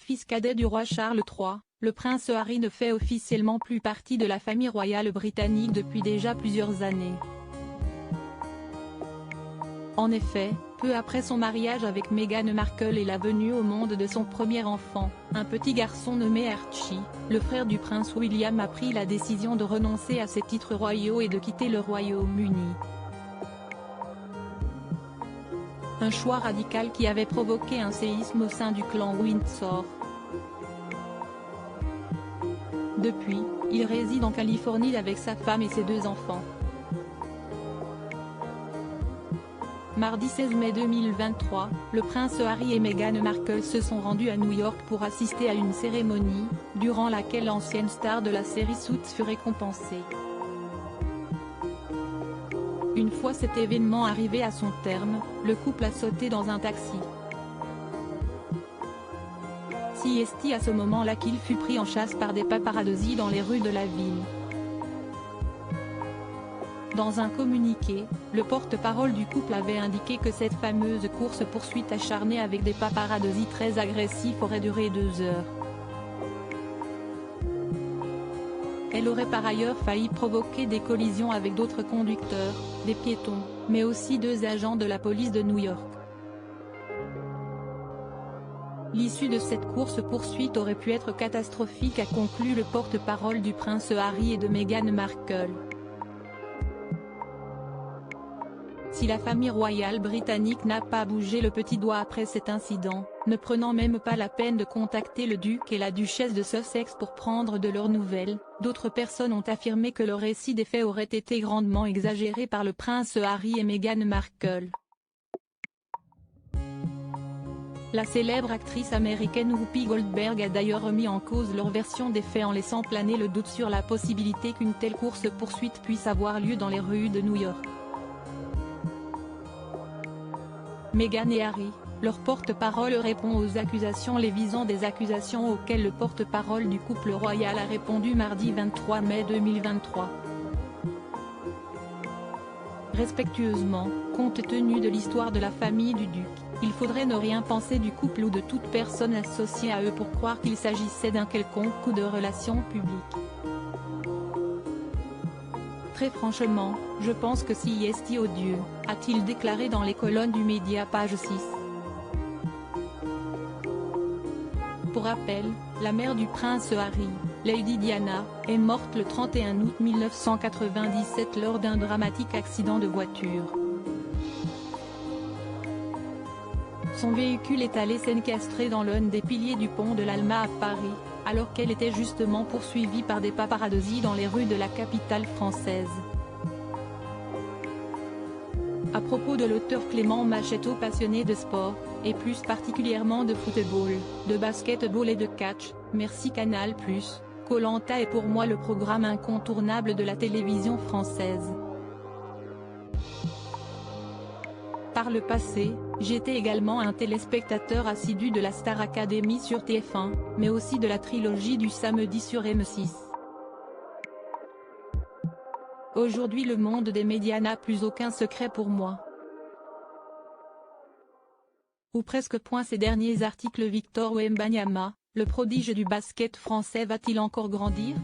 fils cadet du roi Charles III, le prince Harry ne fait officiellement plus partie de la famille royale britannique depuis déjà plusieurs années. En effet, peu après son mariage avec Meghan Markle et la venue au monde de son premier enfant, un petit garçon nommé Archie, le frère du prince William a pris la décision de renoncer à ses titres royaux et de quitter le Royaume-Uni. Un choix radical qui avait provoqué un séisme au sein du clan Windsor. Depuis, il réside en Californie avec sa femme et ses 2 enfants. Mardi 16 mai 2023, le prince Harry et Meghan Markle se sont rendus à New York pour assister à une cérémonie, durant laquelle l'ancienne star de la série Suits fut récompensée. Une fois cet événement arrivé à son terme, le couple a sauté dans un taxi. C'est à ce moment-là qu'il fut pris en chasse par des paparazzis dans les rues de la ville. Dans un communiqué, le porte-parole du couple avait indiqué que cette fameuse course-poursuite acharnée avec des paparazzis très agressifs aurait duré 2 heures. Elle aurait par ailleurs failli provoquer des collisions avec d'autres conducteurs, des piétons, mais aussi 2 agents de la police de New York. L'issue de cette course-poursuite aurait pu être catastrophique, a conclu le porte-parole du prince Harry et de Meghan Markle. Si la famille royale britannique n'a pas bougé le petit doigt après cet incident, ne prenant même pas la peine de contacter le duc et la duchesse de Sussex pour prendre de leurs nouvelles, d'autres personnes ont affirmé que le récit des faits aurait été grandement exagéré par le prince Harry et Meghan Markle. La célèbre actrice américaine Whoopi Goldberg a d'ailleurs remis en cause leur version des faits en laissant planer le doute sur la possibilité qu'une telle course-poursuite puisse avoir lieu dans les rues de New York. Meghan et Harry, leur porte-parole répond aux accusations les visant, des accusations auxquelles le porte-parole du couple royal a répondu mardi 23 mai 2023. Respectueusement, compte tenu de l'histoire de la famille du duc, il faudrait ne rien penser du couple ou de toute personne associée à eux pour croire qu'il s'agissait d'un quelconque coup de relations publiques. Très franchement, je pense que c'est odieux, a-t-il déclaré dans les colonnes du média page 6. Pour rappel, la mère du prince Harry, Lady Diana, est morte le 31 août 1997 lors d'un dramatique accident de voiture. Son véhicule est allé s'encastrer dans l'un des piliers du pont de l'Alma à Paris, alors qu'elle était justement poursuivie par des paparazzis dans les rues de la capitale française. À propos de l'auteur Clément Machetto, passionné de sport, et plus particulièrement de football, de basketball et de catch, merci Canal+, Koh-Lanta est pour moi le programme incontournable de la télévision française. Par le passé, j'étais également un téléspectateur assidu de la Star Academy sur TF1, mais aussi de la trilogie du samedi sur M6. Aujourd'hui le monde des médias n'a plus aucun secret pour moi. Ou presque. Ces derniers articles. Victor Wembanyama, le prodige du basket français, va-t-il encore grandir?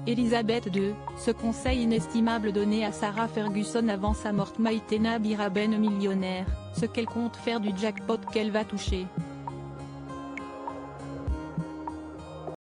Elisabeth II, ce conseil inestimable donné à Sarah Ferguson avant sa mort. Maïtena Biraben millionnaire, ce qu'elle compte faire du jackpot qu'elle va toucher.